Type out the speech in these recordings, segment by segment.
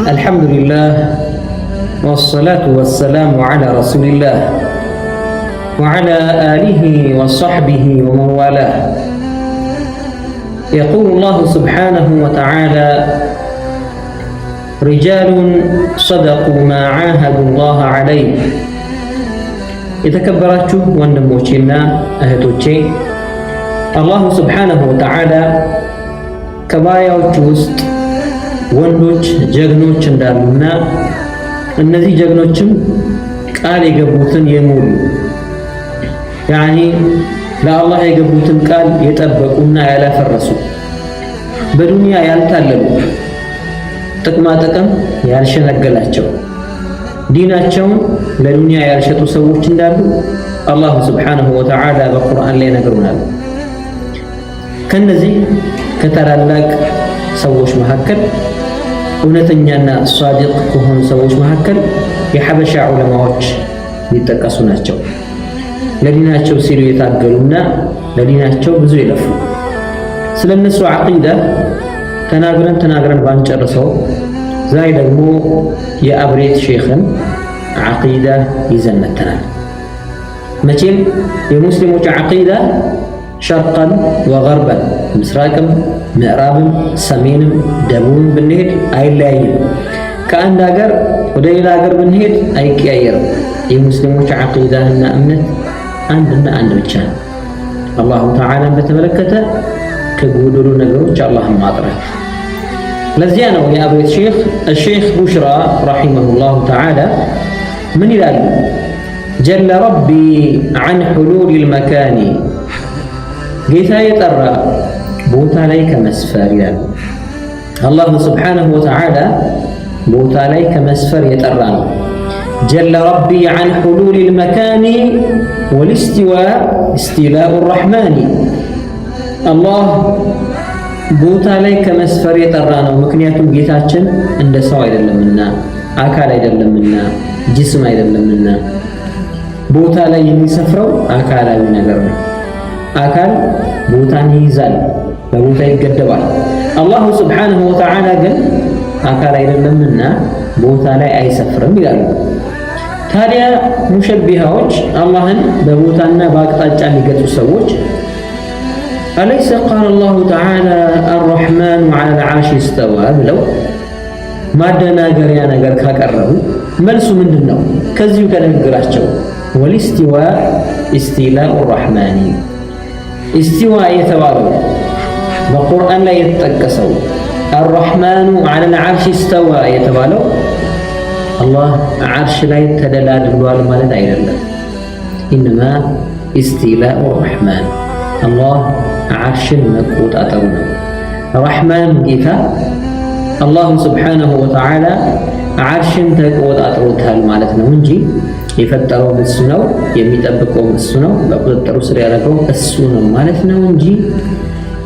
الحمد لله والصلاة والسلام على رسول الله وعلى آله وصحبه ومن والاه. يقول الله سبحانه وتعالى: رجال صدقوا ما عاهدوا الله عليه. የተከበራችሁ ወንድሞቼና እህቶቼ አላሁ ስብሓነሁ ወተዓላ ከባሪያዎቹ ውስጥ ወንዶች ጀግኖች እንዳሉና እነዚህ ጀግኖችም ቃል የገቡትን የሞሉ ያኒ ለአላህ የገቡትን ቃል የጠበቁና ያላፈረሱ በዱንያ ያልታለሉ ጥቅማ ጥቅም ያልሸነገላቸው ዲናቸውን ለዱንያ ያልሸጡ ሰዎች እንዳሉ አላሁ ስብሓነሁ ወተዓላ በቁርአን ላይ ነግሮናል። ከነዚህ ከታላላቅ ሰዎች መካከል እውነተኛና ሷዲቅ ከሆኑ ሰዎች መካከል የሐበሻ ዑለማዎች ሊጠቀሱ ናቸው። ለዲናቸው ሲሉ የታገሉና ለዲናቸው ብዙ የለፉ። ስለነሱ ዐቂዳ ተናግረን ባንጨርሰው ዛሬ ደግሞ የአብሬት ሼኽን ዐቂዳ ይዘን መጥተናል። መቼም የሙስሊሞች ዐቂዳ ሸርቀን ወገርበን ምስራቅም ምዕራብም ሰሜንም ደቡብም ብንሄድ አይለያይም። ከአንድ ሀገር ወደ ሌላ ሀገር ብንሄድ አይቀያየርም። የሙስሊሞች ዐቂዳና እምነት አንድና አንድ ብቻ ነው። አላሁ ተዓላን በተመለከተ ከጎደሉ ነገሮች አላህን ማጥራት። ለዚያ ነው የአብሬት ሼኽ الشيخ بشرى رحمه الله تعالى ምን ይላሉ? جل ربي عن حلول المكان ጌታ የጠራ ቦታ ላይ ከመስፈር ይላል። አላሁ ስብሓነሁ ወተዓላ ቦታ ላይ ከመስፈር የጠራ ነው። جل ربي عن حلول المكان والاستواء استيلاء الرحمن አላህ ቦታ ላይ ከመስፈር የጠራ ነው። ምክንያቱም ጌታችን እንደ ሰው አይደለምና፣ አካል አይደለምና፣ ጅስም አይደለምና። ቦታ ላይ የሚሰፍረው አካላዊ ነገር ነው። አካል ቦታን ይይዛል፣ በቦታ ይገደባል። አላሁ ስብሓነሁ ወተዓላ ግን አካል አይደለምና ቦታ ላይ አይሰፍርም ይላሉ። ታዲያ ሙሸቢሃዎች አላህን በቦታና በአቅጣጫ የሚገልጹ ሰዎች አለይሰ ቃለ አላሁ ተዓላ አርረሕማኑ ዐለል ዐርሺ እስተዋ ብለው ማደናገሪያ ነገር ካቀረቡ መልሱ ምንድን ነው? ከዚሁ ከንግግራቸው ወልስቲዋ ኢስቲላኡ ረሕማኒ ኢስቲዋ የተባለው በቁርአን ላይ የተጠቀሰው አርረሕማኑ ዐለል ዐርሺ እስተዋ የተባለው አላህ ዐርሽ ላይ ተደላድሏል ማለት አይደለም። ኢነማ ኢስቲላኡ ረሕማን አላህ ዐርሽን መቆጣጠሩ ነው። ረሕማን ጌታ አላሁ ስብሓነሁ ወተዓላ ዐርሽን ተቆጣጥሮታል ማለት ነው እንጂ የፈጠረው እሱ ነው፣ የሚጠብቀው እሱ ነው፣ በቁጥጥሩ ስር ያደረገው እሱ ነው ማለት ነው እንጂ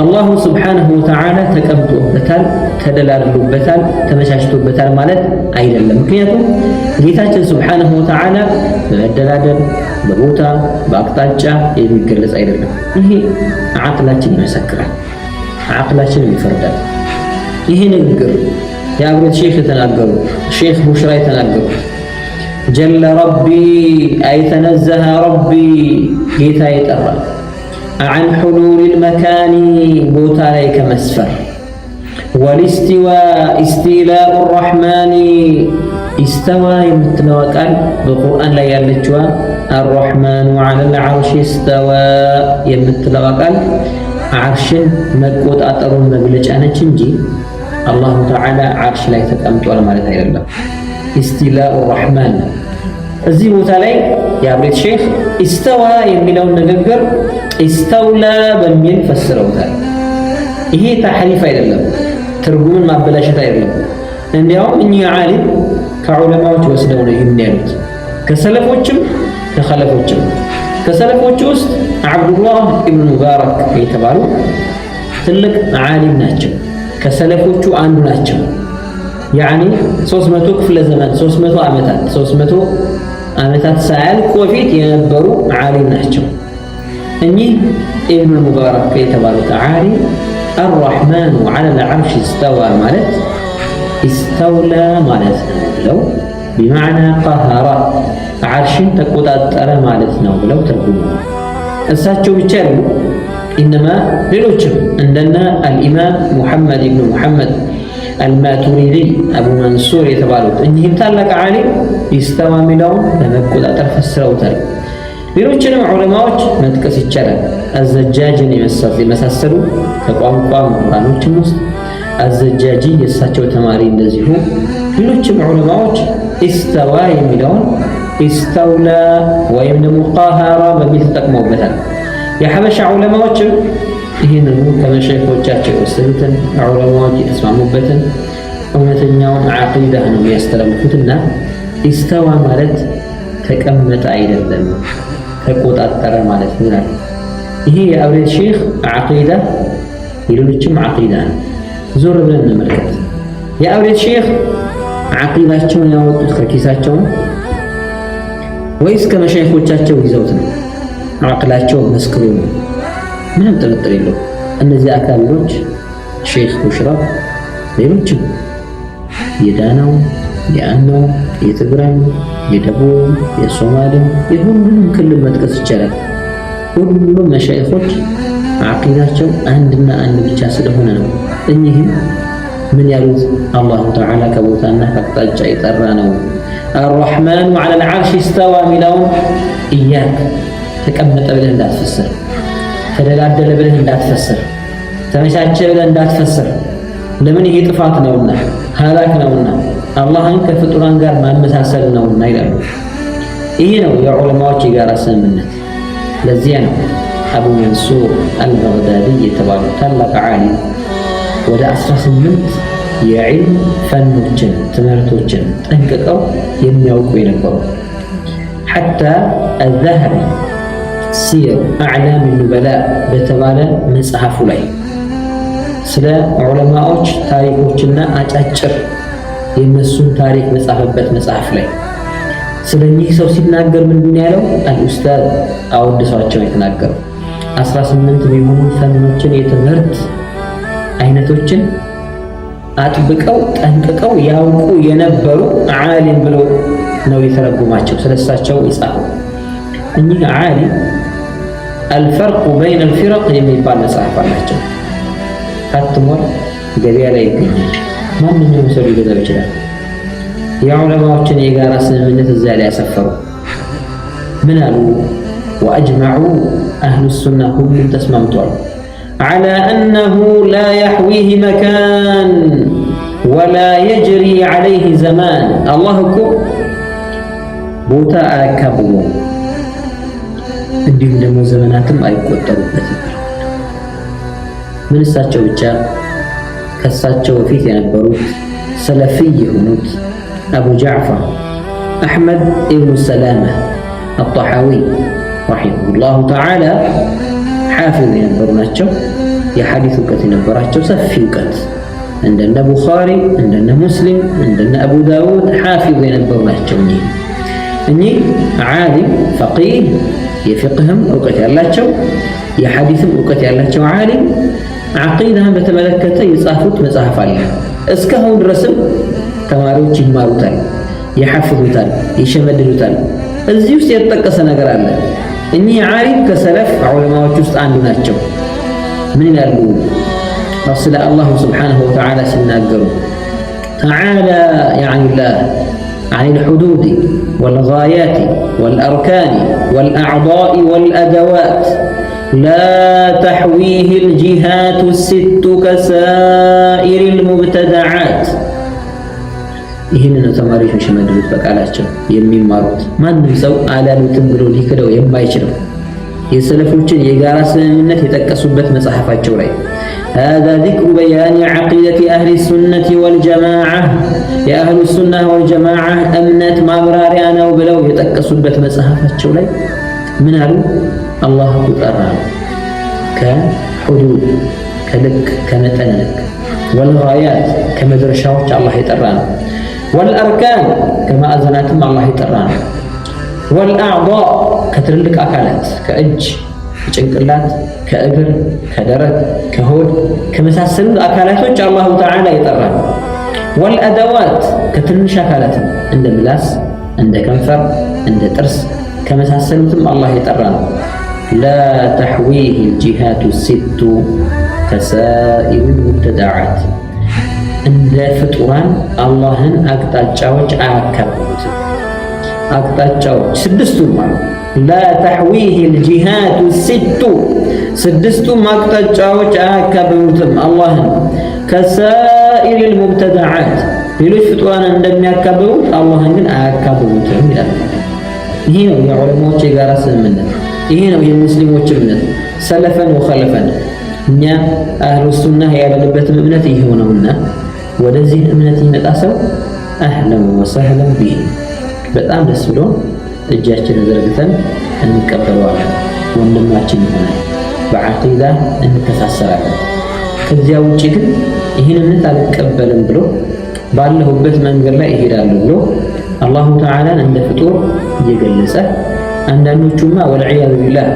አላሁ ስብሓነሁ ወተዓላ ተቀምጦበታል፣ ተደላድሎበታል፣ ተመቻችቶበታል ማለት አይደለም። ምክንያቱም ጌታችን ስብሓነሁ ወተዓላ በመደላደል በቦታ በአቅጣጫ የሚገለጽ አይደለም። ይሄ ዐቅላችን ይመሰክራል፣ ዐቅላችን ይፈርዳል። ይሄ ንግግር የአብሬት ሼኽ የተናገሩ ሼኽ ቡሽራ የተናገሩ ጀለ ረቢ አይተነዘሀ ረቢ ጌታ ይጠራል عن حلول المكان ቦታ ላይ ከመስፈር والاستواء استيلاء الرحمن استوى የምትለው ቃል በቁርአን ላይ ያለችዋ الرحمن على العرش استوى የምትለው ቃል ዐርሽን መቆጣጠሩን መግለጫ ነች እንጂ አላሁ ተዓላ ዐርሽ ላይ ተቀምጧል ማለት አይደለም። استيلاء الرحمن እዚህ ቦታ ላይ የአብሬት ሼኽ ኢስተዋ የሚለውን ንግግር ኢስተውላ በሚል ፈስረውታል። ይሄ ተሕሪፍ አይደለም፣ ትርጉምን ማበላሸት አይደለም። እንዲያውም እኚህ ዓሊም ከዑለማዎች ወስደው ነው ይህን ያሉት፣ ከሰለፎችም ከኸለፎችም። ከሰለፎች ውስጥ ዓብዱላህ ኢብኑ ሙባረክ የተባሉ ትልቅ ዓሊም ናቸው። ከሰለፎቹ አንዱ ናቸው። ያኒ 300 ክፍለ ዘመን 300 ዓመታት ሳያልቁ በፊት የነበሩ ዓሊም ናቸው። እኚህ ኢብኑ ሙባረክ የተባሉት ዓሊም አርረሕማኑ ዐለል ዐርሽ እስተዋ ማለት ኢስተውላ ማለት ነው ብለው ቢማዕና ቀሃራ ዓርሽን ተቆጣጠረ ማለት ነው ብለው ተርጉሙ። እሳቸው ብቻ ያሉ ኢነማ ሌሎችም እንደነ አልኢማም ሙሐመድ ኢብኑ ሙሐመድ አልማቱሪዲ አቡ መንሱር የተባሉት እኚህም ታላቅ ዓሊም ኢስተዋ የሚለውን በመቆጣጠር ፈስረውታል። ሌሎችንም ዑለማዎች መጥቀስ ይቻላል። አዘጃጅን የመሳሰሉ ከቋንቋ ምሁራኖችም ውስጥ አዘጃጂ የእሳቸው ተማሪ እንደዚሁ ሌሎችም ዑለማዎች ኢስተዋ የሚለውን ኢስተውላ ወይም ደግሞ ቀሃራ በሚል ተጠቅመውበታል። የሐበሻ ዑለማዎችም ይህንኑ ከመሸይኾቻቸው የወሰዱትን ዑለማዎች የተስማሙበትን እውነተኛውን ዓቂዳ ነው የሚያስተላልፉትና ኢስተዋ ማለት ተቀመጠ አይደለም ተቆጣጠረ ማለት ነው። ይሄ የአብሬት ሼኽ ዓቂዳ የሌሎችም ዓቂዳ ነው። ዞር ብለን እንመልከት። የአብሬት ሼኽ ዓቂዳቸውን ያወጡት ከኪሳቸው ወይስ ከመሸይኾቻቸው ይዘውት ነው? ዓቅላቸው መስክሩ ነው። ምንም ጥርጥር የለው። እነዚህ አካባቢዎች ሼኽ ቡሽራ ሌሎችም የዳናው የአናው የትግራይ የደቡብ የሶማሌ የሁሉም ክልል መጥቀስ ይቻላል። ሁሉም መሻይኾች ዓቂዳቸው አንድና አንድ ብቻ ስለሆነ ነው። እኚህም ምን ያሉት አላሁ ተዓላ ከቦታና ከአቅጣጫ የጠራ ነው። አርረሕማኑ ዐለል ዐርሽ ኢስተዋ ሚለውን እያክ ተቀመጠ ብለህ እንዳትፈስር፣ ተደላደለ ብለህ እንዳትፈስር፣ ተመቻቸ ብለህ እንዳትፈስር። ለምን? ይሄ ጥፋት ነውና ሀላክ ነውና አላህን ከፍጡራን ጋር ማመሳሰል ነውና ይላሉ። ይሄ ነው የዑለማዎች የጋራ ስምምነት። ለዚያ ነው አቡ መንሱር አልበግዳዲ የተባሉ ታላቅ ዓሊም ወደ 18 የዕልም ፈኖችን ትምህርቶችን ጠንቅቀው የሚያውቁ የነበሩ ሐታ አልዘሀቢ ሲየር አዕላም ኑበላ በተባለ መጽሐፉ ላይ ስለ ዑለማዎች ታሪኮችና አጫጭር የነሱን ታሪክ መጻፈበት መጽሐፍ ላይ ስለኚህ ሰው ሲናገር ምንድን ያለው? አልኡስታዝ አወድሷቸው የተናገረው 18 የሚሆኑ ፈኖችን የትምህርት አይነቶችን አጥብቀው ጠንቅቀው ያውቁ የነበሩ ዓሊም ብለው ነው የተረጉማቸው። ስለሳቸው ይጻፈው እኚህ ዓሊም አልፈርቁ በይነ አልፊረቅ የሚባል መጽሐፍ አላቸው። ታትሟል፣ ገበያ ላይ ይገኛል። ማንኛውም ሰው ሊገዛው ይችላል። የዑለማዎችን የጋራ ስምምነት እዛ ላይ ያሰፈሩ ምን አሉ? ወአጅመዑ አህሉ ሱና ሁሉም ተስማምቷል ዐላ አነሁ ላ የሕዊህ መካን ወላ የጅሪ ዐለይህ ዘማን። አላህ እኮ ቦታ አያካብበውም እንዲሁም ደግሞ ዘመናትም አይቆጠሩበትም። ምን እሳቸው ብቻ ከእሳቸው በፊት የነበሩት ሰለፊይ የሆኑት አቡ ጃዕፈር አሕመድ ኢብኑ ሰላማ አጣሓዊ ረሒመሁላሁ ተዓላ ሓፊዝ የነበሩ ናቸው። የሐዲስ እውቀት የነበራቸው ሰፊ እውቀት እንደነ ቡኻሪ እንደነ ሙስሊም እንደነ አቡ ዳውድ ሓፊዝ የነበሩ ናቸው። እኚህ ዓሊም ፈቂህ የፊቅህም እውቀት ያላቸው የሐዲስም እውቀት ያላቸው ዓሊም ዓቂዳን በተመለከተ የጻፉት መጽሐፍ አለ። እስካሁን ድረስም ተማሪዎች ይማሩታል፣ ይሐፍዙታል፣ ይሸመድዱታል። እዚህ ውስጥ የተጠቀሰ ነገር አለ። እኚህ ዓሊም ከሰለፍ ዑለማዎች ውስጥ አንዱ ናቸው። ምን ይላሉ? ስለ አላሁ ስብሓነሁ ወተዓላ ሲናገሩ ተዓላ ያዕኒላህ عن الحدود والغايات والأركان والأعضاء والأدوات لا تحويه الجهات الست كسائر المبتدعات. ይህንን ተማሪዎች መሸመድሉት በቃላቸው የሚማሩት ማንም ሰው አላሉትም ብሎ ሊክደው የማይችለው የሰለፎችን የጋራ ስምምነት የጠቀሱበት መጽሐፋቸው ላይ هذا ذكر بيان عقيدة أهل السنة والجماعة يا أهل السنة والجماعة أمنت ما براريانا وبلو يتقصوا مصحفاتቸው ላይ ምን አሉ? አላህ ቁጠራ ከሁዱድ ከልክ ከመጠንክ والغايات ከመድረሻዎች አላህ የጠራ ነው። والأركان ከማዕዘናትም አላህ የጠራ ነው። والأعضاء ከትልልቅ አካላት ከእጅ ጭንቅላት ከእግር ከደረት ከሆድ ከመሳሰሉ አካላቶች አላሁ ተዓላ ይጠራል። ወልአደዋት ከትንሽ አካላት እንደ ምላስ፣ እንደ ከንፈር፣ እንደ ጥርስ ከመሳሰሉትም አላህ የጠራ ነው። ላ ተሕዊህ ልጂሃቱ ሲቱ ከሳኢር ሙብተዳዓት እንደ ፍጡራን አላህን አቅጣጫዎች አያካብቡትም። አቅጣጫዎች ስድስቱም አሉ። ላ ተሕዊህ ልጂሃቱ ሲቱ ስድስቱም አቅጣጫዎች አያካብቡትም አላህን። ከሳኢር ልሙብተዳዓት ሌሎች ፍጡራን እንደሚያካብቡት አላህን ግን አያካብቡትም ይላል። ይሄ ነው የዑለማዎች የጋራ ስምምነት። ይሄ ነው የሙስሊሞች እምነት ሰለፈን ወኸለፈን። እኛ አህሉ ሱና ያለንበትም እምነት ይሄው ነውና ወደዚህ እምነት ይመጣ ሰው አህለን ወሰህለን ቢሂ በጣም ደስ ብሎ እጃችንን ዘርግተን እንቀበለዋለን። ወንድማችን ይሆናል፣ በዓቂዳ እንተሳሰራለን። ከዚያ ውጭ ግን ይህን እምነት አልቀበልም ብሎ ባለሁበት መንገድ ላይ እሄዳለሁ ብሎ አላሁ ተዓላን እንደ ፍጡር እየገለጸ አንዳንዶቹማ ወልዒያዙ ቢላህ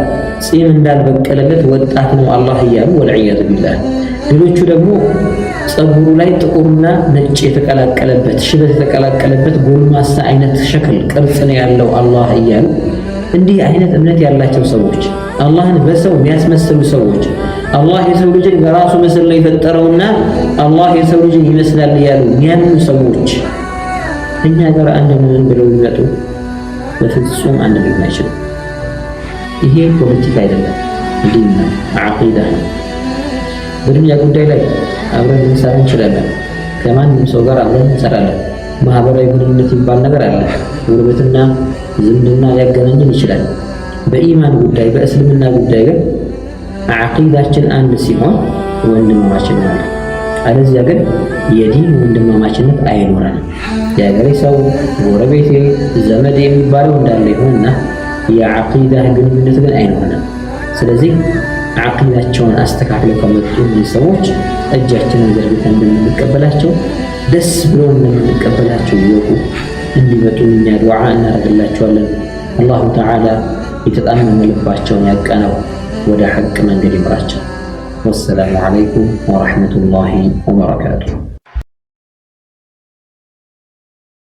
ጺም እንዳልበቀለለት ወጣት ነው አላህ እያሉ ወልዒያዙ ቢላህ፣ ሌሎቹ ደግሞ ፀጉሩ ላይ ጥቁርና ነጭ የተቀላቀለበት ሽበት የተቀላቀለበት ጎልማሳ አይነት ሸክል ቅርጽ ነው ያለው አላህ እያሉ እንዲህ አይነት እምነት ያላቸው ሰዎች፣ አላህን በሰው የሚያስመስሉ ሰዎች፣ አላህ የሰው ልጅን በራሱ ምስል ነው የፈጠረውና አላህ የሰው ልጅን ይመስላል እያሉ የሚያምኑ ሰዎች እኛ ጋር አንድ ነን ብለው ይመጡ በፍጹም አንድ ሊሆን አይችልም። ይሄ ፖለቲካ አይደለም፣ ዲን ነው፣ ዓቂዳ ነው። በዱንያ ጉዳይ ላይ አብረን ልንሰራ እንችላለን። ከማንም ሰው ጋር አብረን እንሰራለን። ማህበራዊ ግንኙነት የሚባል ነገር አለ። ጉርብትና፣ ዝምድና ሊያገናኝን ይችላል። በኢማን ጉዳይ፣ በእስልምና ጉዳይ ግን ዓቂዳችን አንድ ሲሆን ወንድማማችነት አለ። አለዚያ ግን የዲን ወንድማማችነት አይኖረንም። የሀገሬ ሰው፣ ጎረቤቴ፣ ዘመድ የሚባለው እንዳለ ይሆንና የዓቂዳ ግንኙነት ግን አይኖረንም። ስለዚህ ዓቂዳቸውን አስተካክለው ከመጡ ሰዎች እጃችንን ዘርግተን እንደምንቀበላቸው ደስ ብሎ እንደምንቀበላቸው ይወቁ። እንዲመጡ እኛ ዱዓ እናደርግላቸዋለን። አላሁ ተዓላ የተጣመመ ልባቸውን ያቀነው ወደ ሐቅ መንገድ ይምራቸው። ወሰላሙ ዓለይኩም ወረሕመቱላሂ ወበረካቱሁ።